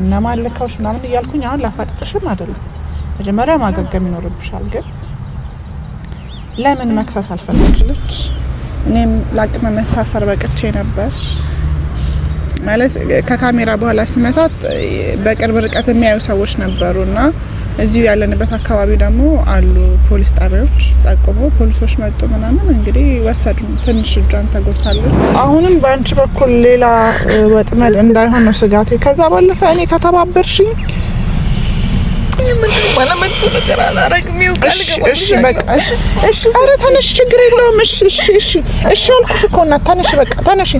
እና ማለካውሽ ምናምን እያልኩኝ አሁን ላፋጥጥሽም አይደለም መጀመሪያ ማገገም ይኖርብሻል ግን ለምን መክሰስ አልፈለግሽ እኔም ላቅመ መታሰር በቅቼ ነበር ማለት ከካሜራ በኋላ ስመታት በቅርብ ርቀት የሚያዩ ሰዎች ነበሩና እዚሁ ያለንበት አካባቢ ደግሞ አሉ ፖሊስ ጣቢያዎች ጠቆሙ ፖሊሶች መጡ ምናምን እንግዲህ ወሰዱ ትንሽ እጇን ተጎድታለች አሁንም በአንቺ በኩል ሌላ ወጥመድ እንዳይሆን ነው ስጋቴ ከዛ ባለፈ እኔ ከተባበርሽኝ ምን ማለት ነገር አላረግም ይውቃል እሺ በቃ እሺ ኧረ ተነሽ ችግር የለውም እሺ አልኩሽ እኮ እና ተነሽ በቃ ተነሽ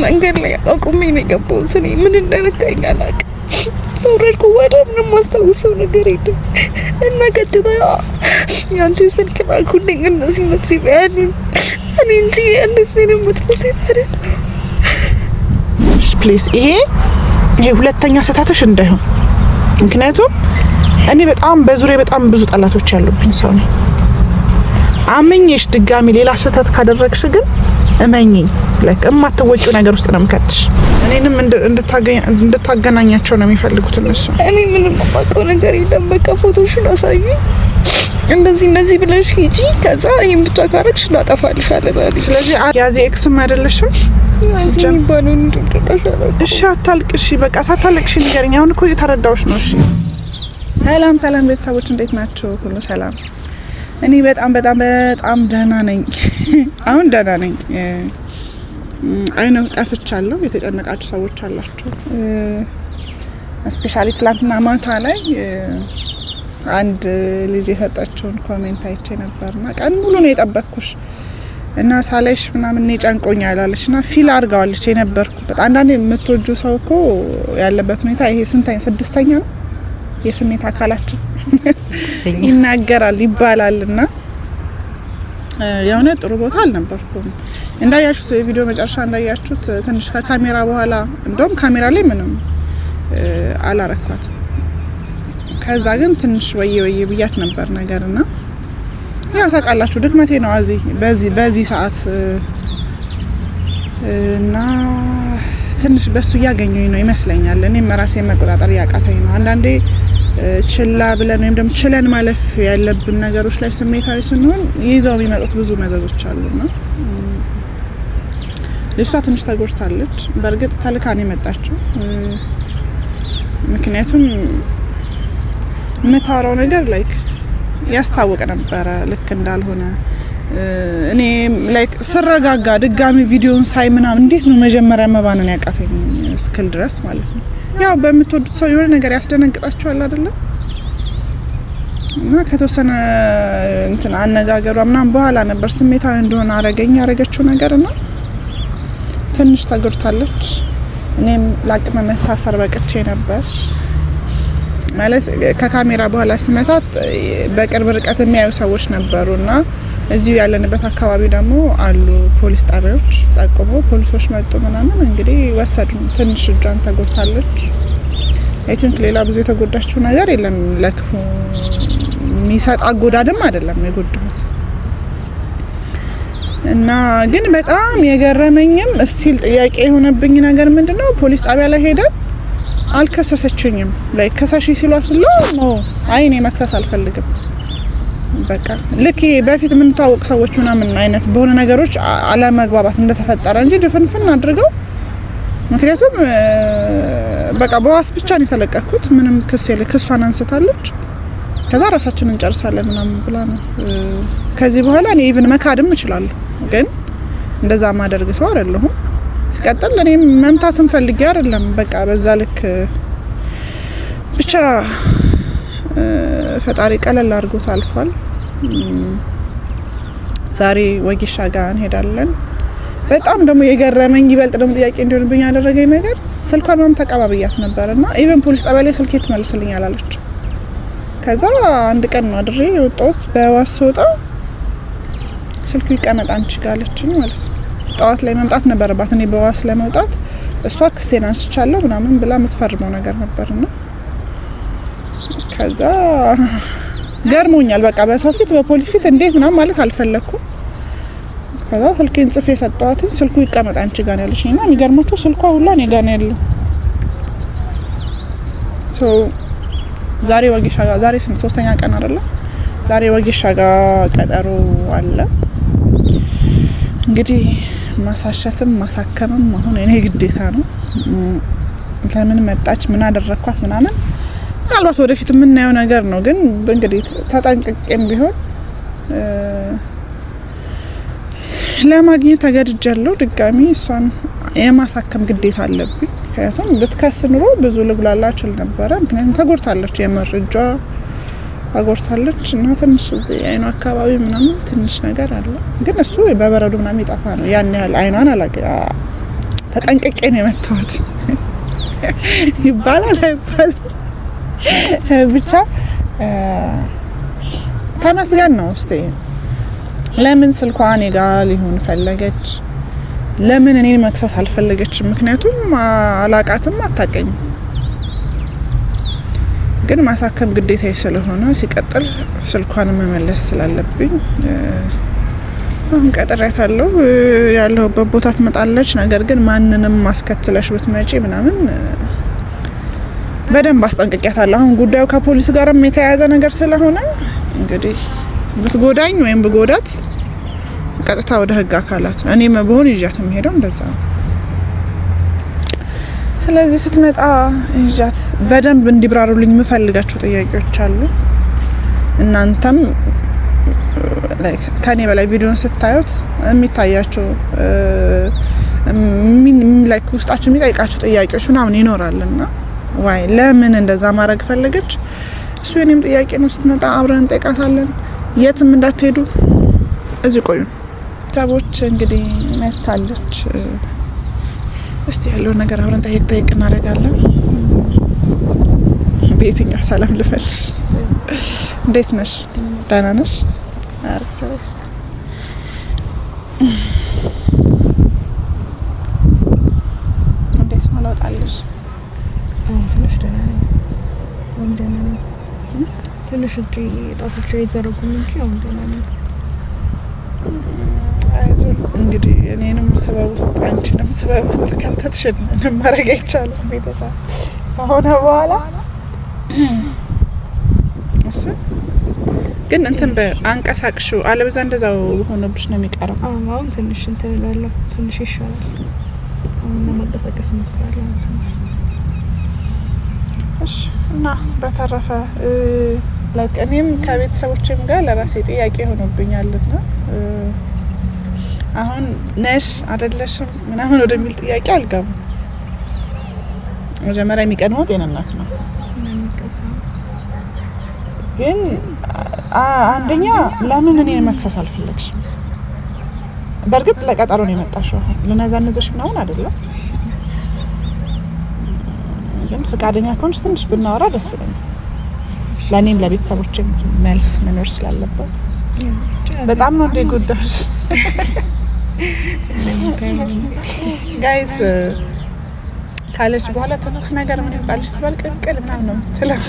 መንገድ ላይ አቁሜ ነው የገባሁት እኔ ምን እንደነካኝ አላውቅም ወረድኩ ወደ ምንም ማስታወሰው ነገር የለም እና ቀጥታ ያንቺ ስልክ ላኩልኝ እነዚህ ቢያሉኝ እኔ እንጂ እንደዚህ ነው የምትሉት አይደል ፕሊዝ ይሄ ሁለተኛ ስህተትሽ እንዳይሆን ምክንያቱም እኔ በጣም ብዙ ጠላቶች ያሉብኝ ሰው ነኝ አመኝሽ ድጋሚ ሌላ ስህተት ካደረግሽ ግን እመኚኝ ለማትወጪው ነገር ውስጥ ነው የምከትሽ እኔንም እንድታገናኛቸው ነው የሚፈልጉት እነሱ እኔ ምንም ማውቀው ነገር የለም በቃ ፎቶሽን አሳዩኝ እንደዚህ ብለሽ ሂጂ ከዛ ይሄን ብቻ ካረግሽ ላጠፋልሻለሁ አይደል ስለዚህ ያዚ ኤክስም አይደለሽም እዚህ ባለው እንድትደረሻለ እሺ አታልቅሽ በቃ ሳታልቅሽ ንገሪኝ አሁን እኮ እየተረዳሁሽ ነው እሺ ሰላም ቤተሰቦች እንዴት ናችሁ ሁሉ ሰላም እኔ በጣም ደህና ነኝ አሁን ደህና ነኝ አይነው ጠፍቻለሁ የተጨነቃችሁ ሰዎች አላችሁ ስፔሻሊ ትላንትና ማታ ላይ አንድ ልጅ የሰጣችውን ኮሜንት አይቼ ነበርና ቀን ሙሉ ነው የጠበቅኩሽ እና ሳላይሽ ምናምን እኔ ጨንቆኛል አለችና ፊል አድርጋዋለች የነበርኩበት አንዳንዴ የምትወጁ ሰው እኮ ያለበት ሁኔታ ይሄ ስንተኛ ስድስተኛ ነው የስሜት አካላችን ይናገራል ይባላልና የሆነ ጥሩ ቦታ አልነበርኩም እንዳያችሁት የቪዲዮ መጨረሻ እንዳያችሁት ትንሽ ከካሜራ በኋላ እንደውም ካሜራ ላይ ምንም አላረኳት ከዛ ግን ትንሽ ወየ ብያት ነበር ነገርና ያው ታውቃላችሁ ድክመቴ ነው በዚህ ሰዓት እና ትንሽ በሱ ያገኘኝ ነው ይመስለኛል እኔም ራሴን መቆጣጠር ያቃተኝ ነው አንዳንዴ ችላ ብለን ወይም ደግሞ ችለን ማለፍ ያለብን ነገሮች ላይ ስሜታዊ ስንሆን ይዘው የሚመጡት ብዙ መዘዞች አሉና ልጅቷ ትንሽ ተጎድታለች በእርግጥ ተልካን የመጣችው ምክንያቱም የምታወራው ነገር ላይክ ያስታወቀ ነበረ ልክ እንዳልሆነ እኔ ላይክ ስረጋጋ ድጋሚ ቪዲዮን ሳይ ምናምን እንዴት ነው መጀመሪያ መባነን ያቃተኝ እስክል ድረስ ማለት ነው ያው በምትወዱት ሰው የሆነ ነገር ያስደነግጣችኋል አይደለ እና ከተወሰነ እንትን አነጋገሯ ምናምን በኋላ ነበር ስሜታዊ እንደሆነ ያረገችው ነገርና ትንሽ ተጎድታለች እኔም ላቅመ መታሰር በቅቼ ነበር ማለት ከካሜራ በኋላ ስመታት በቅርብ ርቀት የሚያዩ ሰዎች ነበሩና እዚሁ ያለንበት አካባቢ ደግሞ አሉ ፖሊስ ጣቢያዎች ጠቆሙ ፖሊሶች መጡ ምናምን እንግዲህ ወሰዱ ትንሽ እጇን ተጎድታለች አይ ቲንክ ሌላ ብዙ የተጎዳችው ነገር የለም ለክፉ የሚሰጥ አጎዳድም አይደለም የጎዳሁት እና ግን በጣም የገረመኝም ስቲል ጥያቄ የሆነብኝ ነገር ምንድነው ፖሊስ ጣቢያ ላይ ሄደን አልከሰሰችኝም ላይ ከሳሽ ሲሏት ነው አይ እኔ መክሰስ አልፈልግም በቃ ልክ በፊት ምን ታወቅ ሰዎች ምናምን አይነት በሆነ ነገሮች አለመግባባት እንደተፈጠረ እንጂ ድፍንፍን አድርገው ምክንያቱም በቃ በዋስ ብቻ ነው የተለቀኩት ምንም ክሷን አንስታለች ከዛ ራሳችንን እንጨርሳለን ምናምን ብላ ነው ከዚህ በኋላ እኔ ኢቭን መካድም እችላለሁ ግን እንደዛ ማደርግ ሰው አይደለሁም ሲቀጥል እኔ መምታትን ፈልጌ አይደለም በቃ በዛ ልክ ብቻ ፈጣሪ ቀለል አድርጎት አልፏል ዛሬ ወጊሻ ጋር እንሄዳለን በጣም ደግሞ የገረመኝ ይበልጥ ደግሞ ጥያቄ እንዲሆንብኝ ያደረገኝ ነገር ስልኳን ምንም ተቀባብያት ነበርና ኢቭን ፖሊስ ጣቢያ ላይ ስልኬ ትመልስልኛል አለች ከዛ አንድ ቀን ነው አድሬ ወጣሁት በዋስ ወጣ ስልኩ ይቀመጥ አንቺ ጋር አለችኝ ማለት ነው ጣዋት ላይ መምጣት ነበርባት እኔ በዋስ ለመውጣት እሷ ክሴን አንስቻለሁ ምናምን ብላ የምትፈርመው ነገር ነበርና ከዛ ገርሞኛል በቃ በሰው ፊት በፖሊስ ፊት እንዴት ምናምን ማለት አልፈለኩም ከዛ ስልኬን ጽፌ ሰጣኋት ስልኩ ይቀመጥ አንቺ ጋር ያለችኝና የሚገርማችሁ ስልኳ ሁላ እኔ ጋር ነው ያለው ዛሬ ወጌሻ ጋር ዛሬ ሶስተኛ ቀን አይደለ? ዛሬ ወጌሻ ጋር ቀጠሮ አለ። እንግዲህ ማሳሸትም ማሳከምም አሁን እኔ ግዴታ ነው። ለምን መጣች ምን አደረኳት ምናምን ምናልባት ወደፊት የምናየው ነገር ነው። ግን እንግዲህ ተጠንቅቄም ቢሆን ለማግኘት ተገድጃለሁ። ድጋሚ እሷን የማሳከም ግዴታ አለብኝ። ምክንያቱም ብትከስ ኑሮ ብዙ ልጉላላ እችል ነበረ። ምክንያቱም ተጎድታለች፣ የምር እጇ ተጎድታለች እና ትንሽ እዚህ አይኗ አካባቢ ምናምን ትንሽ ነገር አለ። ግን እሱ በበረዶ ምናምን ይጠፋ ነው። ያን ያህል አይኗን ተጠንቅቄ ነው የመታወት ይባላል አይባል ብቻ ተመስገን ነው። እስቲ ለምን ስልኳ እኔ ጋር ሊሆን ፈለገች? ለምን እኔን መክሰስ አልፈለገችም? ምክንያቱም አላቃትም፣ አታቀኝም። ግን ማሳከም ግዴታዬ ስለሆነ ሲቀጥል ስልኳን መመለስ ስላለብኝ አሁን ቀጥሬያታለሁ። ያለሁበት ቦታ ትመጣለች። ነገር ግን ማንንም ማስከትለሽ ብትመጪ ምናምን በደንብ አስጠንቅቂያታለሁ። አሁን ጉዳዩ ከፖሊስ ጋርም የተያያዘ ነገር ስለሆነ እንግዲህ ብትጎዳኝ ወይም ብጎዳት ቀጥታ ወደ ህግ አካላት እኔም በሆን ይዣት የምሄደው እንደዛ ነው። ስለዚህ ስትመጣ ይዣት በደንብ እንዲብራሩልኝ የምፈልጋቸው ጥያቄዎች አሉ። እናንተም ከኔ በላይ ቪዲዮን ስታዩት የሚታያቸው ውስጣችሁ የሚጠይቃቸው ጥያቄዎች ምናምን ይኖራልና ዋይ ለምን እንደዛ ማድረግ ፈለገች? እሱ የኔም ጥያቄ ነው። ስትመጣ አብረን እንጠይቃታለን። የትም እንዳትሄዱ እዚህ ቆዩ። ሰዎች እንግዲህ መታለች። እስቲ ያለው ነገር አብረን ጠይቅ እናደርጋለን። በየትኛው ሰላም ልፈልሽ? እንዴት ነሽ? ደህና ነሽ? አርፈስት እንዴት ነው ለውጣለሽ? ትንሽ ደህና ነኝ። ትንሽ ጣቶች አይዘረጉም እንጂ አሁን ደህና ነኝ። አይዞን እንግዲህ እኔንም ስበብ ውስጥ አንቺንም ስበብ ውስጥ ከተትሽን ምንም ማድረግ አይቻልም። ቤተሰብ ከሆነ በኋላ እሱ ግን እንትን በአንቀሳቅሽው አለበዛ እንደዛው ሆኖብሽ ነው የሚቀረው። አሁን ትንሽ እንትን እላለሁ፣ ትንሽ ይሻላል። አሁን ለማንቀሳቀስ እሞክራለሁ። እሺ እና በተረፈ እኔም ከቤተሰቦቼም ጋር ለራሴ ጥያቄ ሆኖብኛልና አሁን ነሽ አይደለሽም ምናምን ወደሚል ጥያቄ አልገባም። መጀመሪያ የሚቀድመው ጤንነት ነው። ግን አንደኛ ለምን እኔን መክሰስ አልፈለግሽም? በእርግጥ ለቀጠሮ ነው የመጣሽው፣ ልነዛነዘሽ ምናምን አይደለም። ግን ፈቃደኛ ከሆንሽ ትንሽ ብናወራ ደስ ይለኛል። ለእኔም ለቤተሰቦችም መልስ መኖር ስላለበት በጣም ነው እንደ ጉዳዮች ጋይስ ካለች በኋላ ትኩስ ነገር ምን ይወጣልሽ ትባል ቅቅል ምናምን ነው የምትለው።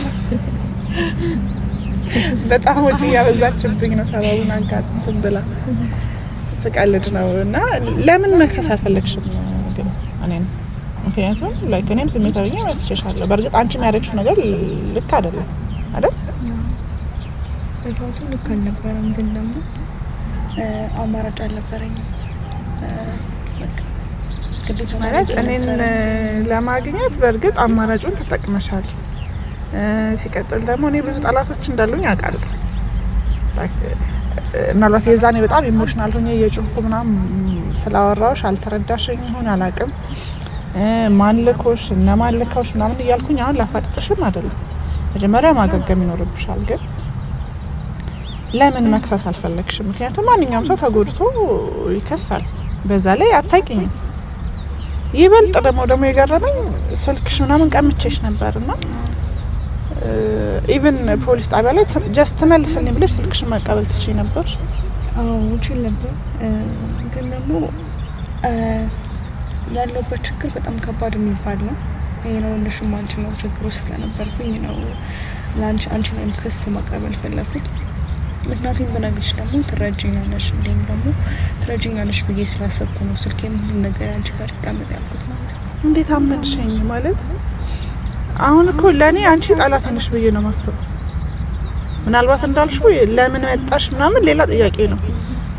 በጣም ወጪ ያበዛችብኝ ነው ሰበቡን አጋጥም ብላ ትቀልድ ነው። እና ለምን መክሰስ አልፈለግሽም ግን እኔን? ምክንያቱም እኔም ስሜታዊ ነኝ ማለት ይችላል። በእርግጥ አንቺ የሚያደርግሽው ነገር ልክ አይደለም አይደል? በዛቱ ልክ አልነበረም፣ ግን ደግሞ አማራጭ አልነበረኝም። ግዴታ ማለት እኔን ለማግኘት በእርግጥ አማራጩን ተጠቅመሻል። ሲቀጥል ደግሞ እኔ ብዙ ጠላቶች እንዳሉኝ አውቃለሁ። ምናልባት የዛኔ በጣም ኢሞሽናል ሆኜ የጭንቁ ምናምን ስላወራሁሽ አልተረዳሽኝ ይሆን አላውቅም። ማንልኮሽ እነማንልካዎች ምናምን እያልኩኝ አሁን ላፋጥጥሽም አይደለም። መጀመሪያ ማገገም ይኖርብሻል። ግን ለምን መክሰስ አልፈለግሽም? ምክንያቱም ማንኛውም ሰው ተጎድቶ ይከሳል። በዛ ላይ አታውቂኝም። ይበልጥ ደግሞ የገረመኝ ስልክሽ ምናምን ቀምቼሽ ነበርና ኢቭን ፖሊስ ጣቢያ ላይ ጀስት ተመልሰልኝ ብለሽ ስልክሽን መቀበል ትችይ ነበር። አዎ እችል ነበር። ግን ደግሞ ያለውበት ችግር በጣም ከባድ የሚባል ነው። ይሄ ነው ልሽም አንቺ ነው ችግሩ ስለነበርኩኝ ነው አንቺ ላይም ክስ ማቅረብ አልፈለኩት። ምክንያቱም በነገርሽ ደግሞ ትረጂኛለሽ፣ እንዴም ደግሞ ትረጂኛለሽ ብዬ ስላሰብኩ ነው ስልኬም ሁሉ ነገር አንቺ ጋር ይቀመጥ ያልኩት ማለት ነው። እንዴት አመንሽኝ? ማለት አሁን እኮ ለኔ አንቺ ጠላት ነሽ ብዬ ነው ማስበው። ምናልባት እንዳልሽው ለምን መጣሽ ምናምን ሌላ ጥያቄ ነው፣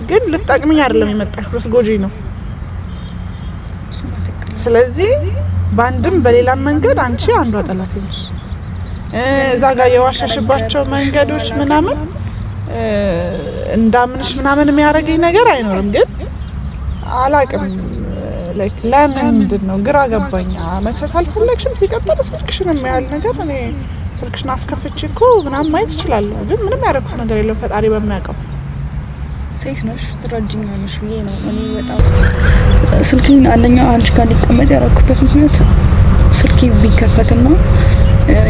ግን ልትጠቅሚኝ አይደለም የመጣሽ፣ ልትጎጂ ነው። ስለዚህ በአንድም በሌላም መንገድ አንቺ አንዷ ጠላት ነሽ። እዛ ጋር የዋሸሽባቸው መንገዶች ምናምን እንዳምንሽ ምናምን የሚያደርገኝ ነገር አይኖርም፣ ግን አላቅም ላይክ ለምንድን ነው ግራ ገባኝ። መክሰስ አልፈለግሽም። ሲቀጥል ስልክሽን የሚያህል ነገር እኔ ስልክሽን አስከፍቼ እኮ ምናምን ማየት እችላለሁ፣ ግን ምንም ያደረኩት ነገር የለም ፈጣሪ በሚያውቀው። ሴት ነሽ ትረጅኛለሽ ብዬ ነው እኔ በጣም ስልኬን አንደኛ አንቺ ጋር እንዲቀመጥ ያደረኩበት ምክንያት ስልኬ ቢከፈትና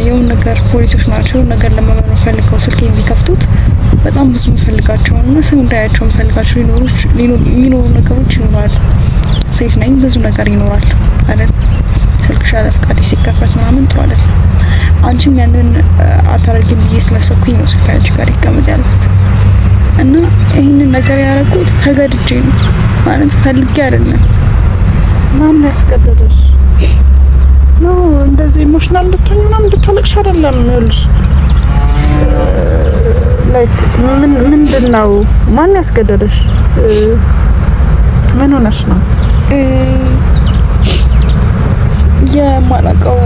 የሆነ ነገር ፖሊሶች ናቸው ነገር ለመመርመር ፈልገው ስልኬን ቢከፍቱት በጣም ብዙ የምፈልጋቸውና ሰው እንዳያቸው የምፈልጋቸው የሚኖሩ ነገሮች ይኖራሉ። ሴት ነኝ፣ ብዙ ነገር ይኖራል አይደል? ስልክሽ ያለ ፍቃድ ሲከፈት ምናምን ጥሩ አይደለም። አንቺም ያንን አታረጊም ብዬ ስላሰብኩኝ ነው ስልክ አንቺ ጋር ይቀመጥ ያልኩት እና ይህንን ነገር ያደረኩት ተገድጄ ነው ማለት ፈልጌ አይደለም። ማን ያስገደደሽ ነው? እንደዚህ ኢሞሽናል እንድትሆኝ ምናምን እንድታለቅሽ አይደለም። ይኸውልሽ ላይክ ምንድነው? ማን ያስገደደሽ? ምን ሆነሽ ነው? የማላውቀው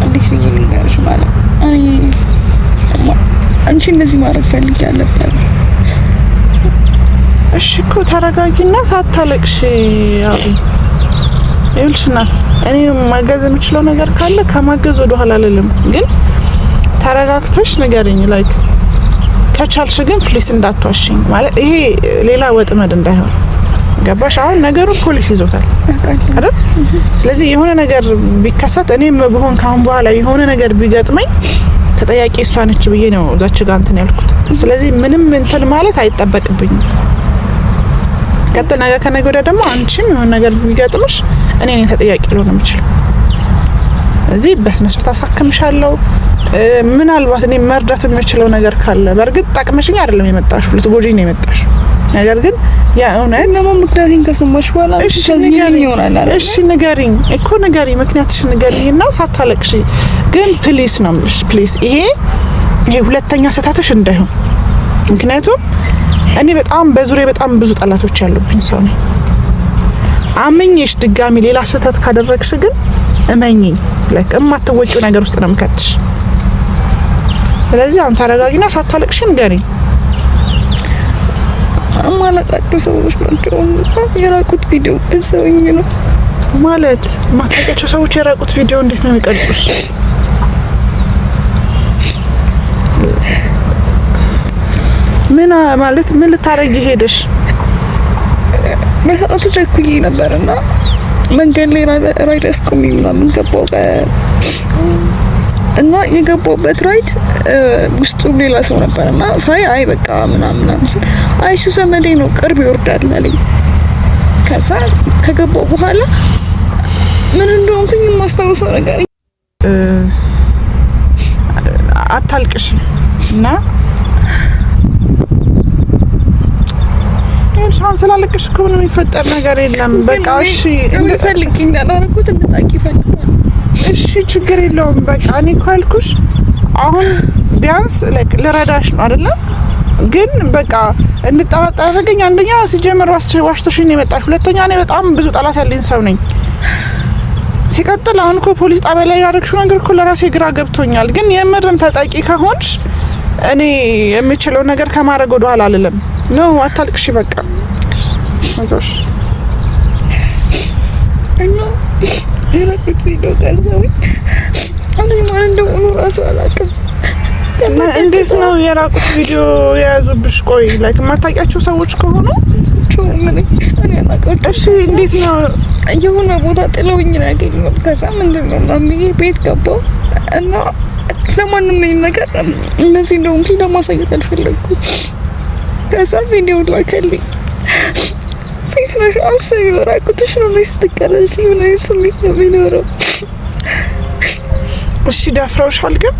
እንዴት ብዬ ልንገርሽ ማለት እኔ አንቺ እንደዚህ ማድረግ ፈልጌ አልነበረ። እሺ እኮ ተረጋጊና ሳታለቅሽ ያው ይኸውልሽ እናት፣ እኔ ማገዝ የምችለው ነገር ካለ ከማገዝ ወደ ኋላ አልልም፣ ግን ተረጋግተሽ ንገሪኝ። ላይክ ከቻልሽ ግን ፕሊስ እንዳትዋሽኝ ማለት ይሄ ሌላ ወጥመድ እንዳይሆን ገባሽ? አሁን ነገሩን ፖሊስ ይዞታል አይደል? ስለዚህ የሆነ ነገር ቢከሰት እኔም በሆን ካሁን በኋላ የሆነ ነገር ቢገጥመኝ ተጠያቂ እሷ ነች ብዬ ነው እዛች ጋር እንትን ያልኩት። ስለዚህ ምንም እንትን ማለት አይጠበቅብኝም። ቀጥታ ነገር ከነገ ወዲያ ደግሞ አንቺም የሆነ ነገር ቢገጥምሽ እኔ ነኝ ተጠያቂ ልሆን የምችለው። እዚህ በስነ ስርዓት አሳክምሻለሁ። ምናልባት እኔ መርዳት የምችለው ነገር ካለ በእርግጥ ጠቅመሽኝ አይደለም የመጣሽው፣ ልትጎጂኝ ነው የመጣሽው። ነገር ግን ያ እውነት ነው ምክንያቱም ከሰማሽ በኋላ ከዚህ ይሆናል አይደል? እሺ ንገሪኝ እኮ ንገሪኝ፣ ምክንያትሽን ንገሪኝና ሳታለቅሽ ግን ፕሊስ ነው የምልሽ። ፕሊስ ይሄ ሁለተኛ ስህተትሽ እንዳይሆን። ምክንያቱም እኔ በጣም በዙሪያ በጣም ብዙ ጠላቶች ያሉብኝ ሰው ነኝ። አመኝሽ ድጋሚ ሌላ ስህተት ካደረግሽ ግን እመኚኝ ላይክ የማትወጪው ነገር ውስጥ ነው የምከትሽ። ስለዚህ አሁን ተረጋጊና ሳታለቅሽ ንገሪኝ። ማላውቃቸው ሰዎች ናቸው የራቁት ቪዲዮ ቀርጸውኝ ነው ማለት። ማታውቂያቸው ሰዎች የራቁት ቪዲዮ እንዴት ነው የሚቀርጹሽ? ምን ማለት ምን ልታረጊ ሄደሽ? በሰዓቱ ቸኩዬ ነበርና መንገድ ላይ ራይድ አስቆሚኝ ምናምን ገባሁ እና የገባሁበት ራይድ ውስጡ ሌላ ሰው ነበርና ሳይ አይ በቃ ምናምን ስል አይ እሱ ዘመዴ ነው ቅርብ ይወርዳል አለኝ። ከዛ ከገባሁ በኋላ ምን እንደሆንኩኝ የማስታውሰው ነገር አታልቅሽ እና ሻን ስላለቅሽ እኮ ምንም የሚፈጠር ነገር የለም። በቃ እሺ ፈልጊ እንዳላረኩት እንድታቂ ፈልጋለሁ። እሺ ችግር የለውም። በቃ እኔ እኮ ያልኩሽ አሁን ቢያንስ ልረዳሽ ነው አይደለ? ግን በቃ እንድጠራጠር አደረገኝ። አንደኛ ሲጀምር ዋሽተሽኝ የመጣሽ፣ ሁለተኛ እኔ በጣም ብዙ ጠላት ያለኝ ሰው ነኝ። ሲቀጥል አሁን እኮ ፖሊስ ጣቢያ ላይ ያደረግሽው ነገር እኮ ለራሴ ግራ ገብቶኛል። ግን የምርም ተጠቂ ከሆንሽ እኔ የምችለው ነገር ከማድረግ ወደ ኋላ አልልም። ኖ አታልቅሽ። በቃ አይዞሽ። እና የራቁት ቪዲዮ ቀርጸውኝ እኔ ማን እንደሆነ ራሱ አላውቅም። እና እንዴት ነው የራቁት ቪዲዮ የያዙብሽ? ቆይ ላይክ የማታውቂያቸው ሰዎች ከሆኑ ምን እኔ አላውቃቸውም። እሺ እንዴት ነው? የሆነ ቦታ ጥለውኝ ነው ያገኘሁት። ከዛ ምንድነው ምናምን ብዬ ቤት ገባሁ እና ለማንም ይሄን ነገር እንደዚህ እንደሆንኩኝ ለማሳየት አልፈለኩም። ከዛ ቪዲዮ ላከልኝ። ሴት ነሽ አስቢ፣ ራቁትሽ ነው ስትቀረሽ ምን አይነት ስሜት ነው የሚኖረው? እሺ ደፍረውሻል? ግን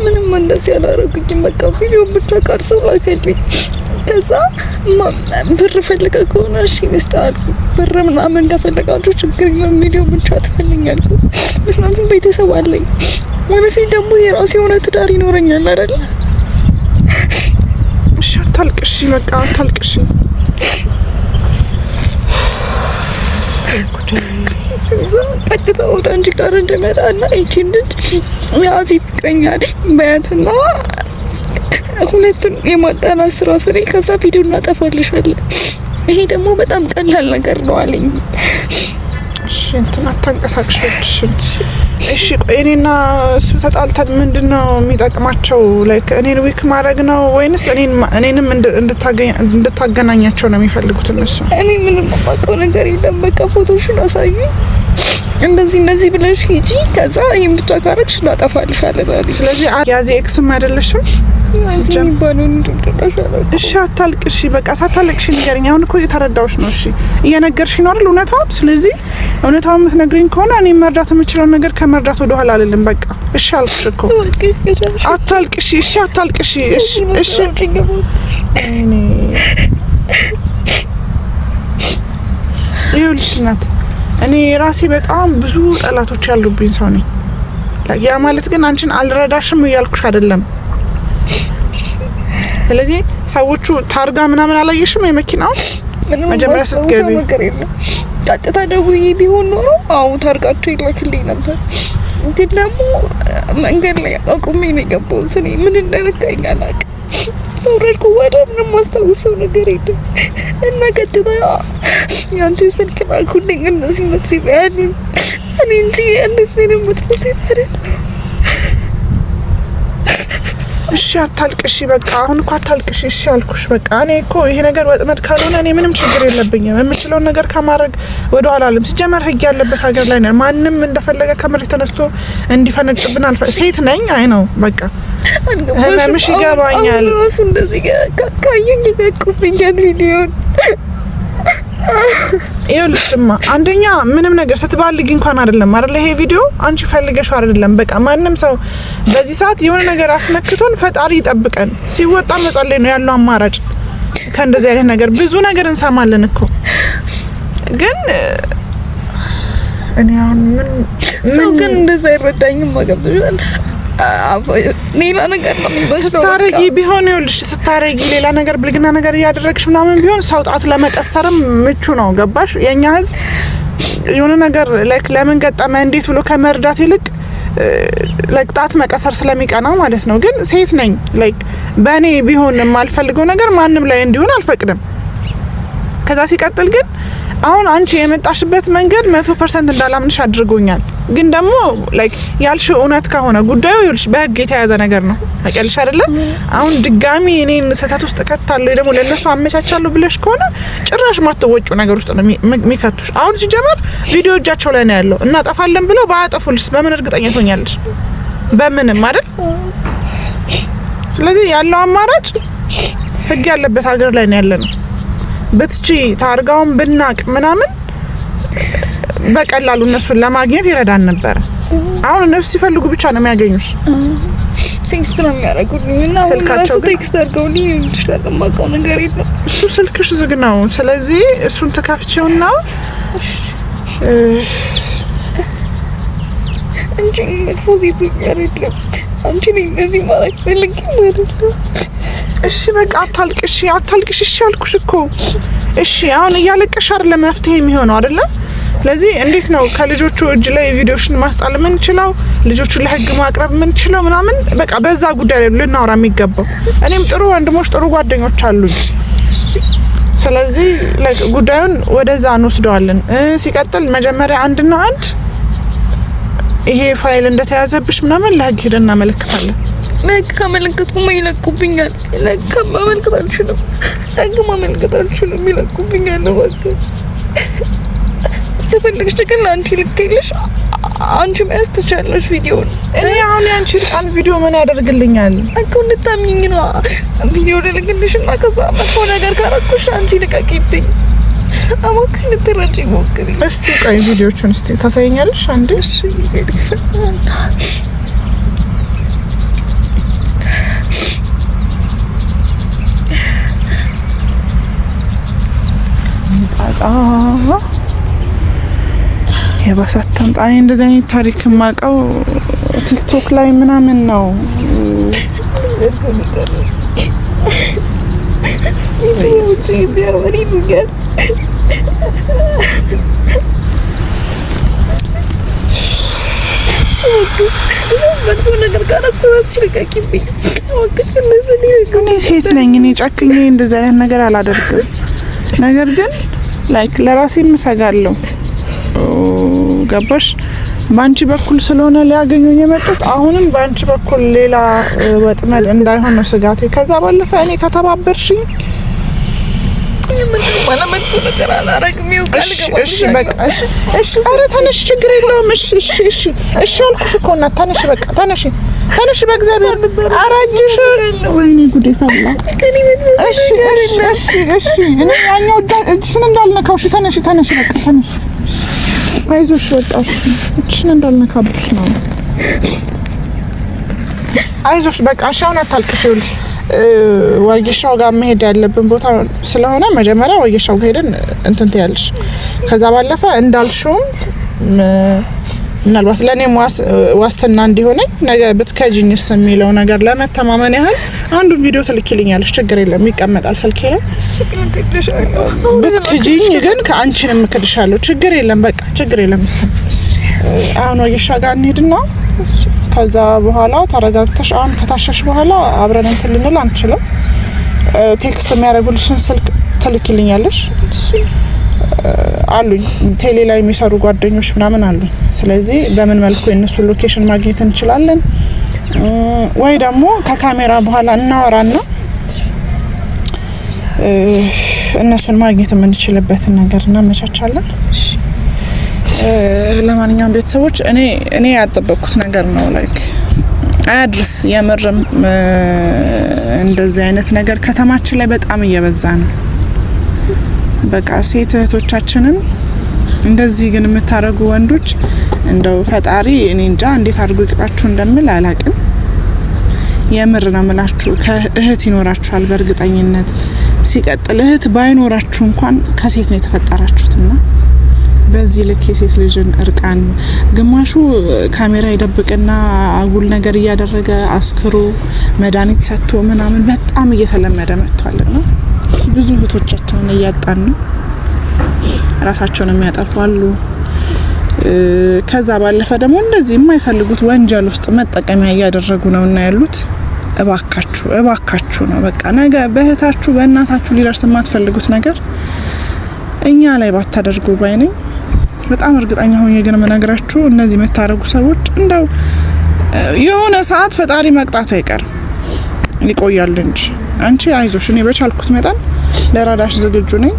ምንም እንደዚህ አላደረጉኝም። በቃ ቪዲዮ ብቻ ቀርጸው ላከልኝ። ከዛ ብር ፈልገ ከሆነ እሺ ንስታል ብር ምናምን ከፈለጋችሁ ችግር የለም ቪዲዮ ብቻ ትፈልኛለሁ። ምክንያቱም ቤተሰብ አለኝ። ወደፊት ደግሞ የራሴ የሆነ ትዳር ይኖረኛል አይደል? እሺ አታልቅሽ፣ በቃ አታልቅሽ። ቀጥታ ወደ አንቺ ጋር እንደመጣና እቺን ልጅ ያዚ ፍቅረኛ አይደል በያትና ሁለቱን የማጣላት ስራ ስሪ፣ ከዛ ቪዲዮ እናጠፋልሻለን። ይሄ ደግሞ በጣም ቀላል ነገር ነው አለኝ። እሺ እንትን አታንቀሳቅሽ ወድሽን። እሺ ቆይ እኔና እሱ ተጣልተን ምንድነው የሚጠቅማቸው? ላይክ እኔን ዊክ ማድረግ ነው ወይንስ እኔንም እንድታገናኛቸው ነው የሚፈልጉት እነሱ? እኔ ምንም የማውቀው ነገር የለም። በቃ ፎቶሽን አሳዩኝ፣ እንደዚህ ብለሽ ሂጂ፣ ከዛ ይሄን ብቻ ካረግሽ እናጠፋልሻለን አለኝ። ስለዚህ ያዚ ኤክስም አይደለሽም እሺ አታልቅሽ፣ በቃ ሳታልቅሽ ንገሪኝ። አሁን እኮ እየተረዳሁሽ ነው። እሺ እየነገርሽኝ ነው አይደል እውነታውን? ስለዚህ እውነታውን የምትነግሪኝ ከሆነ እኔ መርዳት የምችለው ነገር ከመርዳት ወደ ኋላ አልልም። በቃ እሺ አልኩሽ እኮ አታልቅሽ። እሺ አታልቅሽ። እሺ ይኸውልሽ እናት፣ እኔ ራሴ በጣም ብዙ ጠላቶች ያሉብኝ ሰው ነኝ። ያ ማለት ግን አንቺን አልረዳሽም እያልኩሽ አይደለም። ስለዚህ ሰዎቹ ታርጋ ምናምን አላየሽም? የመኪናው መጀመሪያ ስትገቢ ቀጥታ ደውዬ ቢሆን ኖሮ አው ታርጋቸው ይላክልኝ ነበር። እንትን ደግሞ መንገድ ላይ አቁሜ ነው የገባሁት። እኔ ምን እንደነካኝ አላውቅም። ወረድኩ ወደ ምንም ማስታወሰው ነገር የለም እና ቀጥታ ያንቺ ስልክ ላኩልኝ። እነዚህ ያሉኝ እኔ እንጂ እንደዚህ ነው የምትሉት አይደለም። እሺ አታልቅሽ፣ በቃ አሁን እኮ አታልቅሽ። እሺ አልኩሽ በቃ። እኔ እኮ ይሄ ነገር ወጥመድ ካልሆነ እኔ ምንም ችግር የለብኝም። የምችለውን ነገር ከማድረግ ወደ ኋላ አለም። ሲጀመር ህግ ያለበት ሀገር ላይ ነው። ማንም እንደፈለገ ከመሬት ተነስቶ እንዲፈነጭብን ሴት ነኝ። አይ ነው በቃ ህመምሽ ይገባኛል። ራሱ እንደዚህ ካየኝ ይነቁብኛል ቪዲዮን። ይኸውልሽማ አንደኛ ምንም ነገር ስትባልጊ እንኳን አይደለም ይሄ ቪዲዮ አንቺ ፈልገሽው አይደለም። በቃ ማንም ሰው በዚህ ሰዓት የሆነ ነገር አስነክቶን ፈጣሪ ይጠብቀን። ሲወጣ መጸለይ ነው ያለው አማራጭ። ከእንደዚህ አይነት ነገር ብዙ ነገር እንሰማለን እኮ። ግን እኔ አሁን ምን ግን እንደዛ አይረዳኝም። ማገብቶሻል ሌላ ነገር ነው የሚመስለው። ስታረጊ ቢሆን ይኸውልሽ ስታረጊ ሌላ ነገር ብልግና ነገር እያደረግሽ ምናምን ቢሆን ሰው ጣት ለመቀሰርም ምቹ ነው። ገባሽ? የኛ ህዝብ የሆነ ነገር ላይክ ለምን ገጠመ እንዴት ብሎ ከመርዳት ይልቅ ላይክ ጣት መቀሰር ስለሚቀናው ማለት ነው። ግን ሴት ነኝ ላይክ በእኔ ቢሆን የማልፈልገው ነገር ማንም ላይ እንዲሆን አልፈቅድም። ከዛ ሲቀጥል ግን አሁን አንቺ የመጣሽበት መንገድ 100% እንዳላምንሽ አድርጎኛል። ግን ደግሞ ላይክ ያልሽው እውነት ከሆነ ጉዳዩ ይልሽ በህግ የተያዘ ነገር ነው። ታውቂያለሽ አይደለ? አሁን ድጋሚ እኔን ስህተት ውስጥ ከታለሁ ደግሞ ለነሱ አመቻቻለሁ ብለሽ ከሆነ ጭራሽ ማትወጪው ነገር ውስጥ ነው የሚከቱሽ። አሁን ሲጀመር ቪዲዮ እጃቸው ላይ ነው ያለው። እናጠፋለን ብለው ባያጠፉልስ በምን እርግጠኛ ትሆኛለሽ? በምንም አይደል? ስለዚህ ያለው አማራጭ ህግ ያለበት ሀገር ላይ ነው ያለነው። በትቺ ታርጋውን ብናቅ ምናምን በቀላሉ እነሱን ለማግኘት ይረዳን ነበር። አሁን እነሱ ሲፈልጉ ብቻ ነው የሚያገኙሽ። ቴክስት ነው የሚያደርጉልኝ እና እነሱ ቴክስት አድርገውልኝ ይችላል። የማውቀው ነገር የለም። እሱ ስልክሽ ዝግ ነው። ስለዚህ እሱን ተከፍቼውና እንጂ መጥፎ ሴት አይደለም። አንቺ ነኝ እዚህ ማለት ፈልጊ አይደለም። እሺ በቃ አታልቅሽ። እሺ አልኩሽ እኮ። እሺ አሁን እያለቀሽ አይደለም መፍትሄ የሚሆነው አይደለ? ስለዚህ እንዴት ነው ከልጆቹ እጅ ላይ ቪዲዮሽን ማስጣል የምንችለው? ልጆቹን ለህግ ማቅረብ የምንችለው ምናምን በቃ በዛ ጉዳይ ላይ ልናወራ የሚገባው። እኔም ጥሩ ወንድሞች ጥሩ ጓደኞች አሉኝ። ስለዚህ ጉዳዩን ወደዛ እንወስደዋለን። ሲቀጥል መጀመሪያ አንድና አንድ ይሄ ፋይል እንደተያዘብሽ ምናምን ለህግ ሄደን እናመለክታለን። ለህግ ካመለከትኩማ ይለቁብኛል። ለህግ ማመልከት አልችልም። ይለቁብኛል። እባክህ ከፈለግሽ ግን አንቺ ልክልሽ አንቺ መያዝ ትችያለሽ ቪዲዮውን። እኔ አሁን ያንቺ ቃል ቪዲዮ ምን ያደርግልኛል? እኮ እንድታምኚኝ ነው ቪዲዮ ልልክልሽና ከዛ መጥፎ ነገር ካረኩሽ አንቺ ልቀቂብኝ። አሞክ ልትረጂ ሞክሪ። እስቲ ቆይ ቪዲዮቹን እስቲ ታሳይኛለሽ አንዴ? እሺ ባሳታምጣ እኔ እንደዚህ አይነት ታሪክ የማውቀው ቲክቶክ ላይ ምናምን ነው። እኔ ሴት ነኝ። እኔ ጨክኜ እንደዚህ አይነት ነገር አላደርግም። ነገር ግን ላይክ ለራሴ እሰጋለሁ። ገባሽ? ባንቺ በኩል ስለሆነ ሊያገኙኝ የመጡት አሁንም ባንቺ በኩል ሌላ ወጥመድ እንዳይሆን ነው ስጋቴ። ከዛ ባለፈ እኔ ከተባበርሽኝ እሺ በቃ እሺ ኧረ ተነሽ፣ ችግር የለውም። እሺ አልኩሽ እኮ እናት ተነሽ፣ በቃ ተነሽ በእግዚአብሔር። ኧረ እጅሽ ወይኔ ጉዴ ፈላ። እሺ እኔ ያኛው እጅሽን እንዳልነካው። እሺ ተነሽ በቃ ተነሽ። አይዞሽ በቃ እጅሽን እንዳልነካብሽ ነው። አይዞሽ በቃ እሺ አሁን አታልቅሽ። ይኸውልሽ ወጌሻው ጋር መሄድ ያለብን ቦታ ስለሆነ መጀመሪያ ወጌሻው ጋር ሄደን እንትን ትያለሽ። ከዛ ባለፈ እንዳልሽውም ምናልባት ለኔም ዋስትና እንዲሆነኝ ነገ ብትከጂኝስ የሚለው ነገር ለመተማመን ያህል አንዱን ቪዲዮ ትልኪልኛለሽ። ችግር የለም ይቀመጣል ስልኬ ላይ። ብትከጂኝ ግን ከአንቺንም እክድሻለሁ። ችግር የለም በቃ ችግር የለም። አሁን ወጌሻ ጋር እንሄድና ከዛ በኋላ ተረጋግተሽ አሁን ከታሸሽ በኋላ አብረን እንትን ልንል አንችልም። ቴክስት የሚያደርጉልሽን ስልክ ትልኪልኛለሽ። አሉኝ ቴሌ ላይ የሚሰሩ ጓደኞች ምናምን አሉኝ። ስለዚህ በምን መልኩ የእነሱን ሎኬሽን ማግኘት እንችላለን ወይ ደግሞ ከካሜራ በኋላ እናወራና እነሱን ማግኘት የምንችልበትን ነገር እናመቻቻለን። ለማንኛውም ቤተሰቦች እኔ ያጠበቅኩት ነገር ነው ላይክ አያድርስ። የምርም እንደዚህ አይነት ነገር ከተማችን ላይ በጣም እየበዛ ነው። በቃ ሴት እህቶቻችንን እንደዚህ ግን የምታረጉ ወንዶች እንደው ፈጣሪ እኔ እንጃ እንዴት አድርጎ ይቅጣችሁ እንደምል አላቅም። የምር ነው የምላችሁ። ከእህት ይኖራችኋል በእርግጠኝነት። ሲቀጥል እህት ባይኖራችሁ እንኳን ከሴት ነው የተፈጠራችሁትና በዚህ ልክ የሴት ልጅን እርቃን ግማሹ ካሜራ ይደብቅና አጉል ነገር እያደረገ አስክሮ መድኃኒት ሰጥቶ ምናምን በጣም እየተለመደ መጥቷልና ብዙ እህቶቻችንን እያጣን ነው። ራሳቸውን የሚያጠፋሉ። ከዛ ባለፈ ደግሞ እንደዚህ የማይፈልጉት ወንጀል ውስጥ መጠቀሚያ እያደረጉ ነውና ያሉት። እባካችሁ ነው በቃ ነገ በእህታችሁ በእናታችሁ ሊደርስ የማትፈልጉት ነገር እኛ ላይ ባታደርጉ ባይነኝ። በጣም እርግጠኛ ሆኜ ግን መነግራችሁ እነዚህ የምታረጉ ሰዎች እንደው የሆነ ሰዓት ፈጣሪ መቅጣቱ አይቀርም ይቆያል እንጂ አንቺ አይዞሽ፣ እኔ በቻልኩት መጠን ለራዳሽ ዝግጁ ነኝ።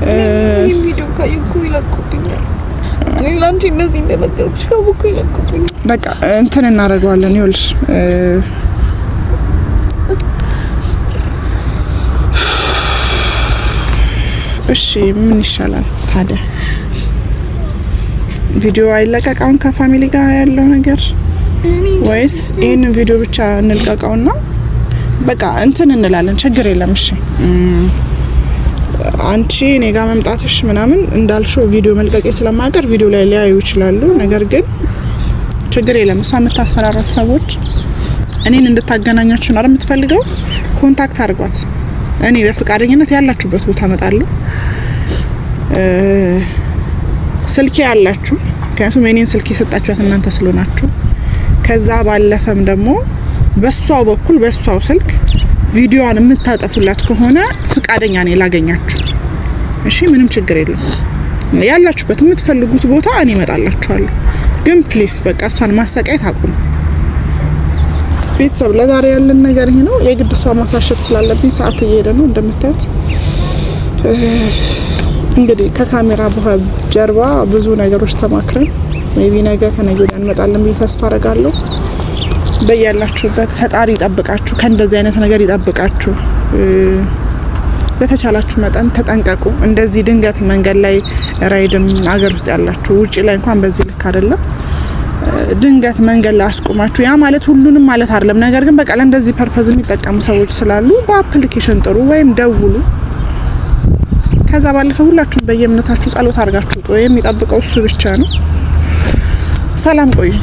ይሄን ቪዲዮ ካይኩ ይለቁብኛል። እኔ ላንቺ እንደዚህ እንደነገርኩሽ ካውኩ ይለቁብኛል። በቃ እንትን እናደርገዋለን። ይኸውልሽ እሺ ምን ይሻላል ታዲያ? ቪዲዮ አይለቀቅ አሁን ከፋሚሊ ጋር ያለው ነገር ወይስ ይሄንን ቪዲዮ ብቻ እንልቀቀውና በቃ እንትን እንላለን? ችግር የለም። እሺ አንቺ እኔ ጋር መምጣትሽ ምናምን እንዳልሽው ቪዲዮ መልቀቄ ስለማቀር ቪዲዮ ላይ ሊያዩ ይችላሉ። ነገር ግን ችግር የለም። እሷ የምታስፈራራት ሰዎች እኔን እንድታገናኛችሁ ነው የምትፈልገው። ኮንታክት አድርጓት። እኔ በፍቃደኝነት ያላችሁበት ቦታ እመጣለሁ። ስልኬ ያላችሁ ምክንያቱም የኔን ስልክ የሰጣችኋት እናንተ ስለሆናችሁ። ከዛ ባለፈም ደግሞ በሷው በኩል በሷው ስልክ ቪዲዮዋን የምታጠፉላት ከሆነ ፍቃደኛ ነኝ ላገኛችሁ። እሺ ምንም ችግር የለም። ያላችሁበት የምትፈልጉት ቦታ እኔ እመጣላችኋለሁ። ግን ፕሊስ በቃ እሷን ማሰቃየት አቁሙ። ቤተሰብ ለዛሬ ያለን ነገር ይሄ ነው። የግድ እሷ ማሳሸት ስላለብኝ ሰዓት እየሄደ ነው እንደምታዩት። እንግዲህ ከካሜራ ጀርባ ብዙ ነገሮች ተማክረን ሜቢ ነገ ከነገ ወዲያ እንመጣለን ብዬ ተስፋ አደርጋለሁ። በያላችሁበት ፈጣሪ ይጠብቃችሁ፣ ከእንደዚህ አይነት ነገር ይጠብቃችሁ። በተቻላችሁ መጠን ተጠንቀቁ። እንደዚህ ድንገት መንገድ ላይ ራይድም አገር ውስጥ ያላችሁ ውጪ ላይ እንኳን በዚህ ልክ አይደለም። ድንገት መንገድ ላይ አስቆማችሁ ያ ማለት ሁሉንም ማለት አይደለም። ነገር ግን በቃ ለእንደዚህ ፐርፐዝ የሚጠቀሙ ሰዎች ስላሉ በአፕሊኬሽን ጥሩ ወይም ደውሉ። ከዛ ባለፈ ሁላችሁም በየእምነታችሁ ጸሎት አድርጋችሁ የሚጠብቀው እሱ ብቻ ነው። ሰላም ቆዩኝ።